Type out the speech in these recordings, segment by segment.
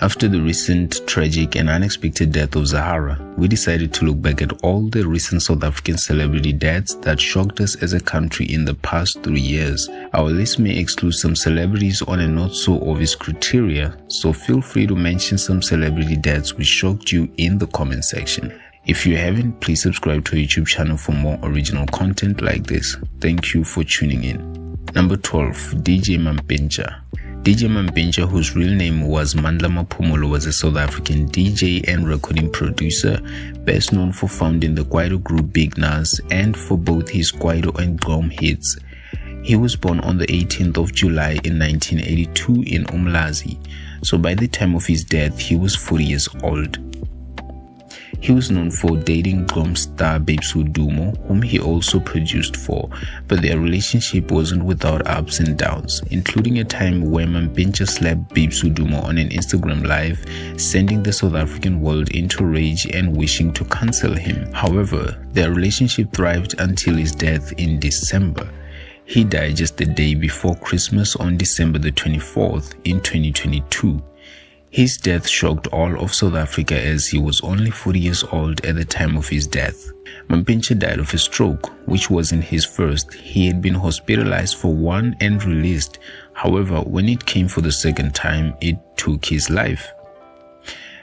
After the recent tragic and unexpected death of Zahara, we decided to look back at all the recent South African celebrity deaths that shocked us as a country in the past 3 years. Our list may exclude some celebrities on a not so obvious criteria, so feel free to mention some celebrity deaths which shocked you in the comment section. If you haven't, please subscribe to our YouTube channel for more original content like this. Thank you for tuning in. Number 12. DJ Mampintsha. DJ Mampintsha, whose real name was Mandla Maphumulo, was a South African DJ and recording producer, best known for founding the Kwaito group Big Nas and for both his Kwaito and Gqom hits. He was born on the 18th of July in 1982 in Umlazi, so by the time of his death he was 40 years old. He was known for dating Gqom star Babes Wodumo, whom he also produced for, but their relationship wasn't without ups and downs, including a time where Mampintsha slapped Babes Wodumo on an Instagram live, sending the South African world into rage and wishing to cancel him. However, their relationship thrived until his death in December. He died just a day before Christmas on December the 24th in 2022. His death shocked all of South Africa as he was only 40 years old at the time of his death. Mampintsha died of a stroke, which wasn't his first. He had been hospitalized for one and released. However, when it came for the second time, it took his life.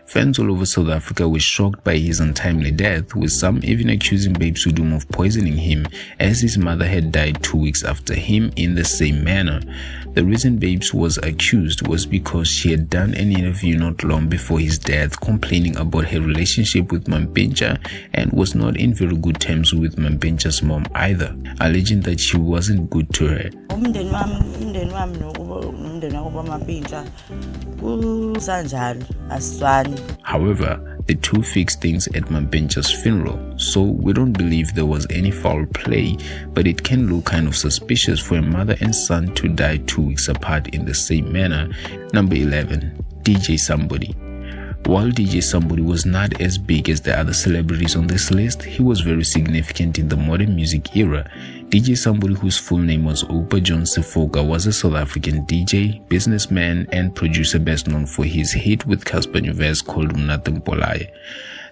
Fans all over South Africa were shocked by his untimely death, with some even accusing Babes Wodumo of poisoning him, as his mother had died 2 weeks after him in the same manner. The reason Babes was accused was because she had done an interview not long before his death complaining about her relationship with Mampintsha and was not in very good terms with Mampintsha's mom either, alleging that she wasn't good to her. However, the two fixed things at Mampintsha's funeral, so we don't believe there was any foul play, but it can look kind of suspicious for a mother and son to die 2 weeks apart in the same manner. Number 11. DJ Somebody. While DJ Somebody was not as big as the other celebrities on this list, he was very significant in the modern music era. DJ Somebody, whose full name was Oupa John Sefoka, was a South African DJ, businessman, and producer best known for his hit with Casper Nyovest called Mnate Mpolaye.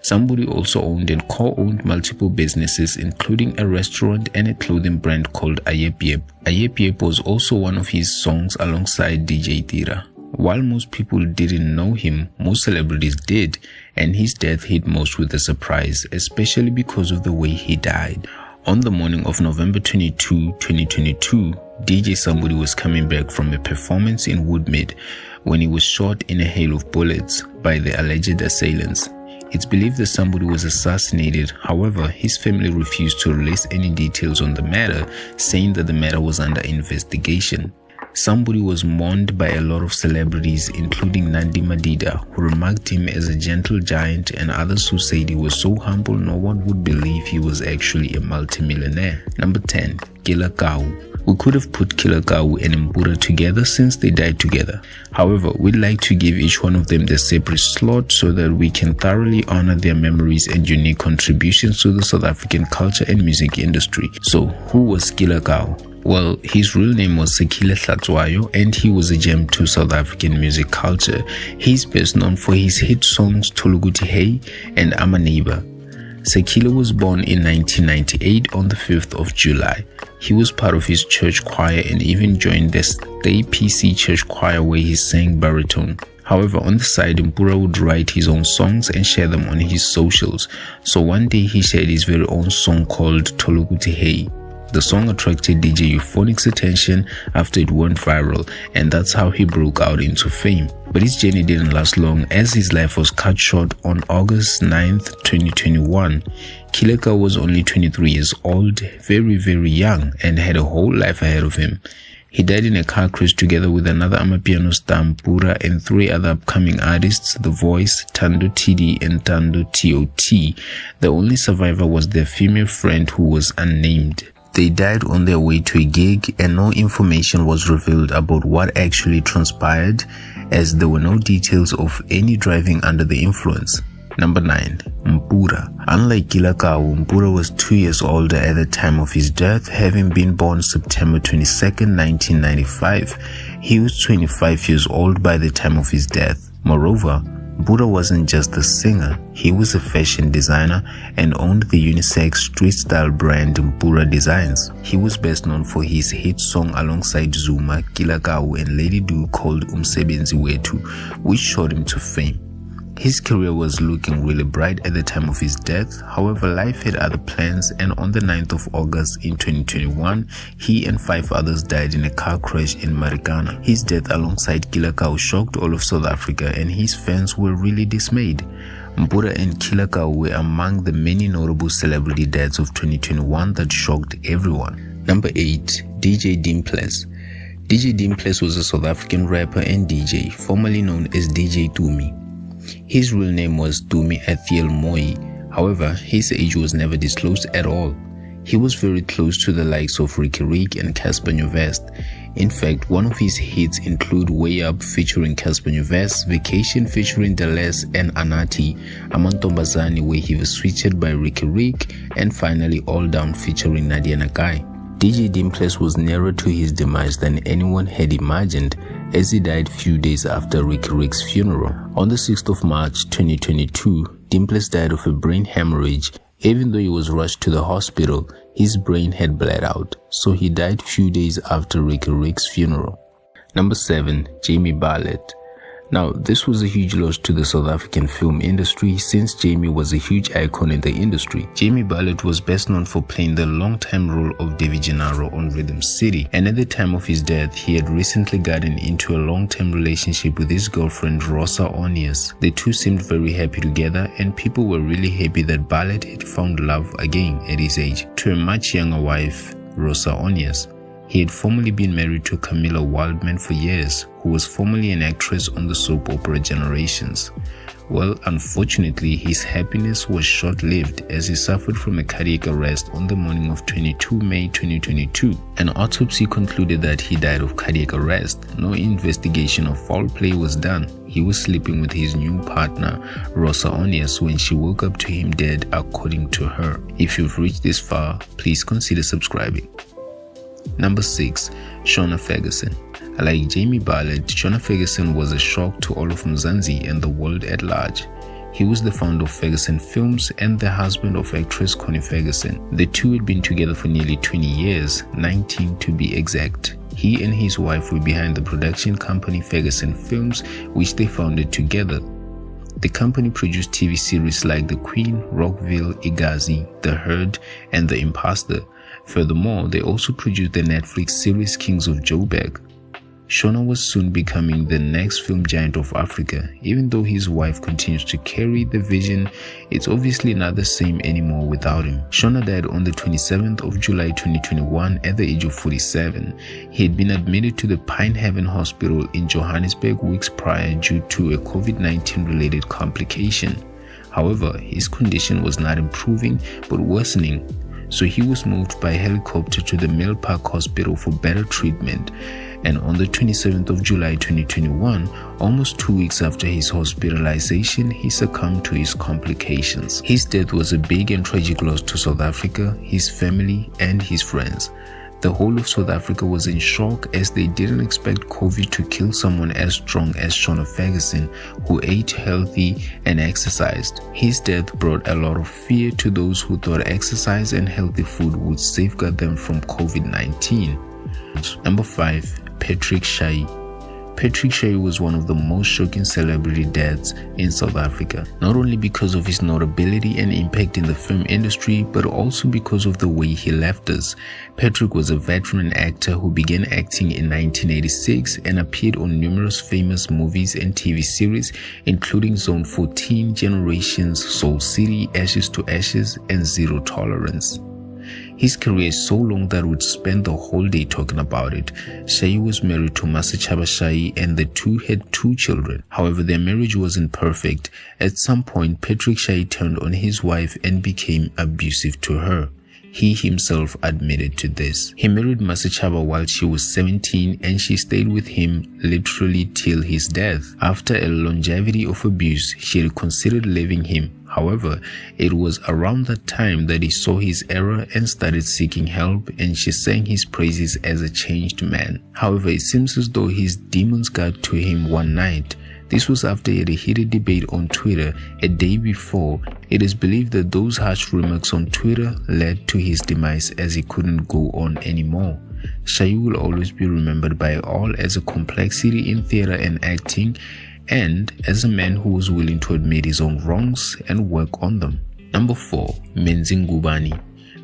Somebody also owned and co-owned multiple businesses, including a restaurant and a clothing brand called Ayep Yep. Ayep Yep was also one of his songs alongside DJ Tira. While most people didn't know him, most celebrities did, and his death hit most with a surprise, especially because of the way he died. On the morning of November 22, 2022, DJ Somebody was coming back from a performance in Woodmead when he was shot in a hail of bullets by the alleged assailants. It's believed that Somebody was assassinated. However, his family refused to release any details on the matter, saying that the matter was under investigation. Somebody was mourned by a lot of celebrities, including Nandi Madida, who remarked him as a gentle giant, and others who said he was so humble no one would believe he was actually a multimillionaire. Number 10. Killer Kau. We could have put Killer Kau and Mbura together since they died together. However, we'd like to give each one of them their separate slot so that we can thoroughly honor their memories and unique contributions to the South African culture and music industry. So, who was Killer Kau? Well, his real name was Sekile Hlatshwayo, and he was a gem to South African music culture. He's best known for his hit songs Tolukuthi Hey and I'm a Neighbor. Sekile was born in 1998 on the 5th of July. He was part of his church choir and even joined the Stay PC church choir where he sang baritone. However, on the side, Mbura would write his own songs and share them on his socials. So one day he shared his very own song called Tolukuthi Hey. The song attracted DJ Euphonic's attention after it went viral, and that's how he broke out into fame. But his journey didn't last long, as his life was cut short on August 9th, 2021. Killer Kau was only 23 years old, very young, and had a whole life ahead of him. He died in a car crash together with another Amapiano star Mpura and 3 other upcoming artists, The Voice, Tando TD, and Tando TOT. The only survivor was their female friend who was unnamed. They died on their way to a gig, and no information was revealed about what actually transpired, as there were no details of any driving under the influence. Number 9. Mpura. Unlike Killer Kau, Mpura was 2 years older at the time of his death, having been born September 22, 1995. He was 25 years old by the time of his death. Moreover, Mbura wasn't just a singer, he was a fashion designer and owned the unisex street-style brand Mbura Designs. He was best known for his hit song alongside Zuma, Kilakau and Lady Do called Umsebenzi Wetu, which shot him to fame. His career was looking really bright at the time of his death. However, life had other plans, and on the 9th of August in 2021, he and 5 others died in a car crash in Marikana. His death alongside Kilakau shocked all of South Africa, and his fans were really dismayed. Mbura and Kilakau were among the many notable celebrity deaths of 2021 that shocked everyone. Number 8. DJDML. DJDML was a South African rapper and DJ, formerly known as DJ Dumi. His real name was Dumi Athiel Moi. However, his age was never disclosed at all. He was very close to the likes of Ricky Rick and Casper Nyovest. In fact, one of his hits include Way Up featuring Casper Nyovest, Vacation featuring Deleuze and Anati, Amantombazane where he was featured by Ricky Rick, and finally All Down featuring Nadia Nakai. DJDML was nearer to his demise than anyone had imagined, as he died few days after Ricky Rick's funeral. On the 6th of March 2022, Dimples died of a brain hemorrhage. Even though he was rushed to the hospital, his brain had bled out, so he died few days after Ricky Rick's funeral. Number 7. Jamie Ballet. Now, this was a huge loss to the South African film industry since Jamie was a huge icon in the industry. Jamie Ballet was best known for playing the long-time role of David Gennaro on Rhythm City, and at the time of his death, he had recently gotten into a long-term relationship with his girlfriend Rosa Onias. The two seemed very happy together, and people were really happy that Ballet had found love again at his age, to a much younger wife, Rosa Onias. He had formerly been married to Camilla Wildman for years, who was formerly an actress on the soap opera Generations. Well, unfortunately, his happiness was short-lived as he suffered from a cardiac arrest on the morning of 22 May 2022. An autopsy concluded that he died of cardiac arrest. No investigation of foul play was done. He was sleeping with his new partner, Rosa Onias, when she woke up to him dead, according to her. If you've reached this far, please consider subscribing. Number 6. Shaa Ferguson. Like Jamie Ballet, Shaa Ferguson was a shock to all of Mzansi and the world at large. He was the founder of Ferguson Films and the husband of actress Connie Ferguson. The two had been together for nearly 20 years, 19 to be exact. He and his wife were behind the production company Ferguson Films, which they founded together. The company produced TV series like The Queen, Rockville, Igazi, The Herd, and The Imposter. Furthermore, they also produced the Netflix series Kings of Joburg. Shaa was soon becoming the next film giant of Africa. Even though his wife continues to carry the vision, it's obviously not the same anymore without him. Shaa died on the 27th of July 2021 at the age of 47. He had been admitted to the Pine Haven Hospital in Johannesburg weeks prior due to a COVID-19 related complication. However, his condition was not improving but worsening, so he was moved by helicopter to the Mill Park Hospital for better treatment. And on the 27th of July 2021, almost 2 weeks after his hospitalization, he succumbed to his complications. His death was a big and tragic loss to South Africa, his family, and his friends. The whole of South Africa was in shock as they didn't expect COVID to kill someone as strong as Shaa Ferguson, who ate healthy and exercised. His death brought a lot of fear to those who thought exercise and healthy food would safeguard them from COVID-19. Number 5. Patrick Shai. Patrick Shai was one of the most shocking celebrity deaths in South Africa, not only because of his notability and impact in the film industry, but also because of the way he left us. Patrick was a veteran actor who began acting in 1986 and appeared on numerous famous movies and TV series, including Zone 14, Generations, Soul City, Ashes to Ashes, and Zero Tolerance. His career is so long that we'd spend the whole day talking about it. Shai was married to Masachaba Shai and the two had 2 children. However, their marriage wasn't perfect. At some point, Patrick Shai turned on his wife and became abusive to her. He himself admitted to this. He married Masachaba while she was 17 and she stayed with him literally till his death. After a longevity of abuse, she had considered leaving him. However, it was around that time that he saw his error and started seeking help, and she sang his praises as a changed man. However, it seems as though his demons got to him one night. This was after he had a heated debate on Twitter a day before. It is believed that those harsh remarks on Twitter led to his demise as he couldn't go on anymore. Shai will always be remembered by all as a complexity in theater and acting, and as a man who was willing to admit his own wrongs and work on them. Number 4. Menzi Gani.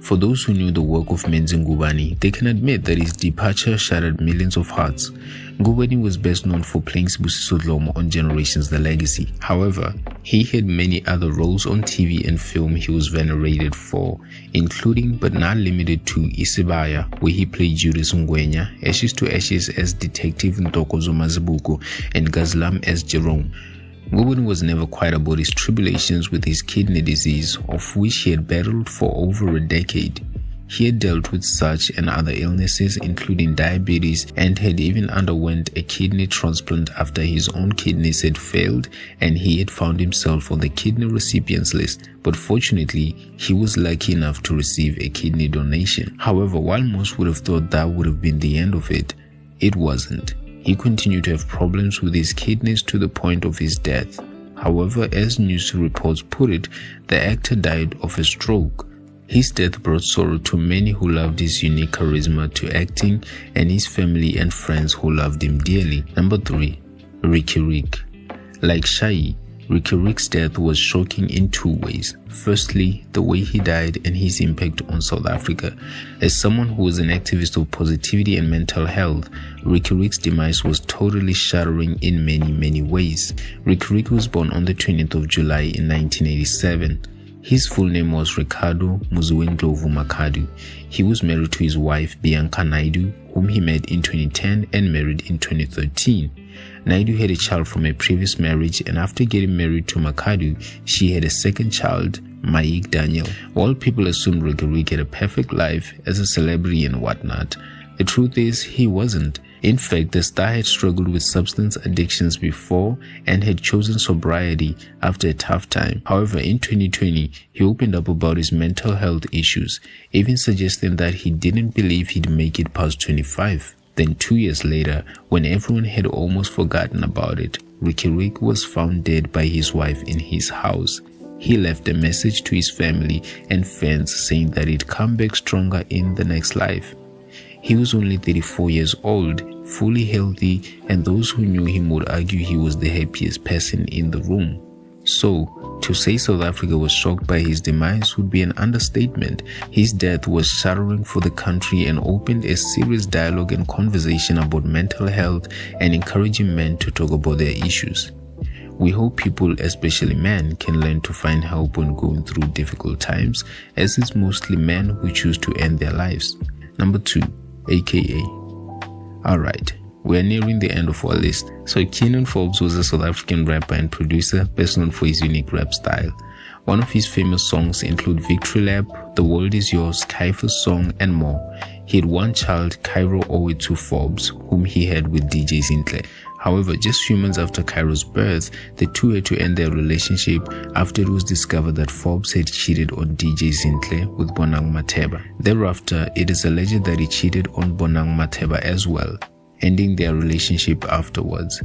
For those who knew the work of Menzi Gani, they can admit that his departure shattered millions of hearts. Gani was best known for playing Sibusiso Dlomo on Generations The Legacy. However, he had many other roles on TV and film he was venerated for, including but not limited to Isibaya, where he played Judas Ngwenya, Ashes to Ashes as Detective Ntokozo Mazibuko, and Gazlam as Jerome. Gani was never quiet about his tribulations with his kidney disease, of which he had battled for over a decade. He had dealt with such and other illnesses, including diabetes, and had even underwent a kidney transplant after his own kidneys had failed and he had found himself on the kidney recipients list. But fortunately, he was lucky enough to receive a kidney donation. However, while most would have thought that would have been the end of it, it wasn't. He continued to have problems with his kidneys to the point of his death. However, as news reports put it, the actor died of a stroke. His death brought sorrow to many who loved his unique charisma to acting and his family and friends who loved him dearly. Number 3. Ricky Rick. Like Shai, Ricky Rick's death was shocking in two ways. Firstly, the way he died and his impact on South Africa. As someone who was an activist of positivity and mental health, Ricky Rick's demise was totally shattering in many ways. Ricky Rick was born on the 20th of July in 1987. His full name was Ricardo Muziwendlovu Makadu. He was married to his wife Bianca Naidu, whom he met in 2010 and married in 2013. Naidu had a child from a previous marriage, and after getting married to Makadu, she had a second child, Maik Daniel. While people assumed Ricky Rick had a perfect life as a celebrity and whatnot, the truth is he wasn't. In fact, the star had struggled with substance addictions before and had chosen sobriety after a tough time. However, in 2020, he opened up about his mental health issues, even suggesting that he didn't believe he'd make it past 25. Then 2 years later, when everyone had almost forgotten about it, Ricky Rick was found dead by his wife in his house. He left a message to his family and fans saying that he'd come back stronger in the next life. He was only 34 years old, fully healthy, and those who knew him would argue he was the happiest person in the room. So, to say South Africa was shocked by his demise would be an understatement. His death was shattering for the country and opened a serious dialogue and conversation about mental health and encouraging men to talk about their issues. We hope people, especially men, can learn to find help when going through difficult times, as it's mostly men who choose to end their lives. Number 2. AKA. Alright, we're nearing the end of our list. So Keenan Forbes was a South African rapper and producer best known for his unique rap style. One of his famous songs include Victory Lap, The World Is Yours, Kaifa's Song, and more. He had one child, Cairo Owetu Forbes, whom he had with DJ Zinhle. However, just few months after Cairo's birth, the two had to end their relationship after it was discovered that Forbes had cheated on DJ Zinhle with Bonang Matheba. Thereafter, it is alleged that he cheated on Bonang Matheba as well, ending their relationship afterwards.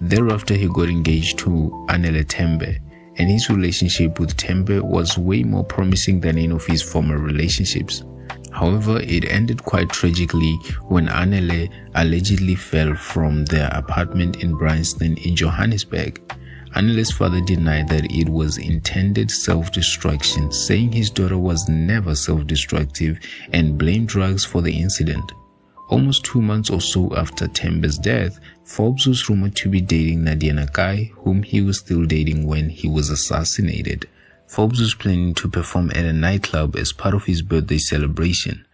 Thereafter, he got engaged to Anele Tembe, and his relationship with Tembe was way more promising than any of his former relationships. However, it ended quite tragically when Anele allegedly fell from their apartment in Bryanston in Johannesburg. Anele's father denied that it was intended self-destruction, saying his daughter was never self-destructive and blamed drugs for the incident. Almost 2 months or so after Tembe's death, Forbes was rumored to be dating Nadia Nakai, whom he was still dating when he was assassinated. Forbes was planning to perform at a nightclub as part of his birthday celebration.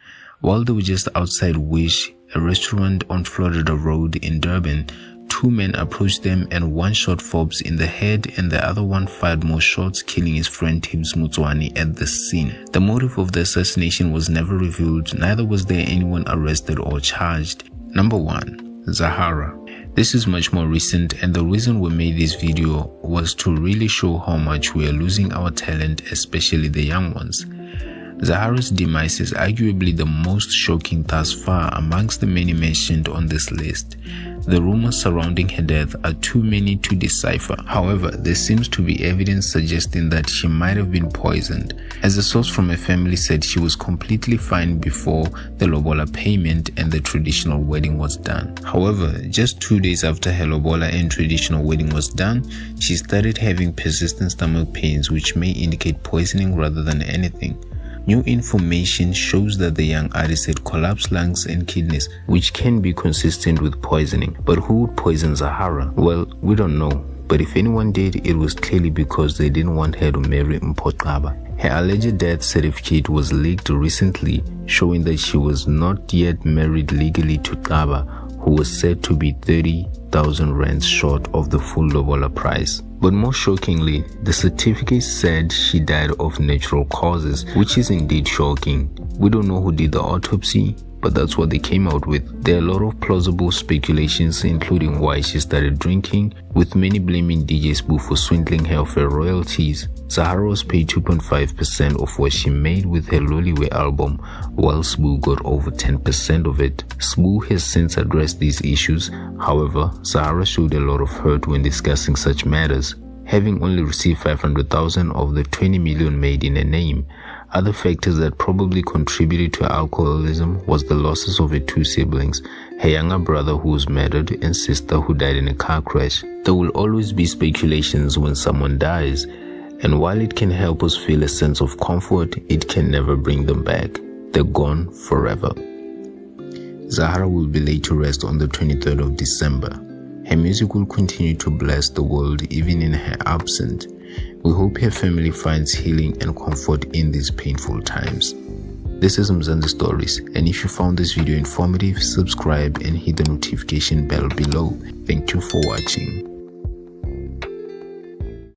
While they were just outside Wish, a restaurant on Florida Road in Durban, two men approached them and one shot Forbes in the head and the other one fired more shots, killing his friend Tibbs Mutswani at the scene. The motive of the assassination was never revealed, neither was there anyone arrested or charged. Number 1. Zahara. This is much more recent, and the reason we made this video was to really show how much we are losing our talent, especially the young ones. Zahara's demise is arguably the most shocking thus far amongst the many mentioned on this list. The rumors surrounding her death are too many to decipher. However, there seems to be evidence suggesting that she might have been poisoned, as a source from her family said she was completely fine before the lobola payment and the traditional wedding was done. However, just 2 days after her lobola and traditional wedding was done, she started having persistent stomach pains, which may indicate poisoning rather than anything. New information shows that the young artist had collapsed lungs and kidneys, which can be consistent with poisoning. But who would poison Zahara? Well, we don't know. But if anyone did, it was clearly because they didn't want her to marry Mpho. Her alleged death certificate was leaked recently, showing that she was not yet married legally to Xaba, who was said to be 30,000 rands short of the full lobola price. But more shockingly, the certificate said she died of natural causes, which is indeed shocking. We don't know who did the autopsy, but that's what they came out with. There are a lot of plausible speculations, including why she started drinking, with many blaming DJ Sbu for swindling her of her royalties. Zahara was paid 2.5% of what she made with her Loliwe album, while Sbu got over 10% of it. Sbu has since addressed these issues. However, Zahara showed a lot of hurt when discussing such matters, having only received 500,000 of the 20 million made in her name. Other factors that probably contributed to her alcoholism was the losses of her two siblings, her younger brother who was murdered and sister who died in a car crash. There will always be speculations when someone dies, and while it can help us feel a sense of comfort, it can never bring them back. They're gone forever. Zahara will be laid to rest on the 23rd of December. Her music will continue to bless the world even in her absence. We hope her family finds healing and comfort in these painful times. This is Mzansi Stories, and if you found this video informative, subscribe and hit the notification bell below. Thank you for watching.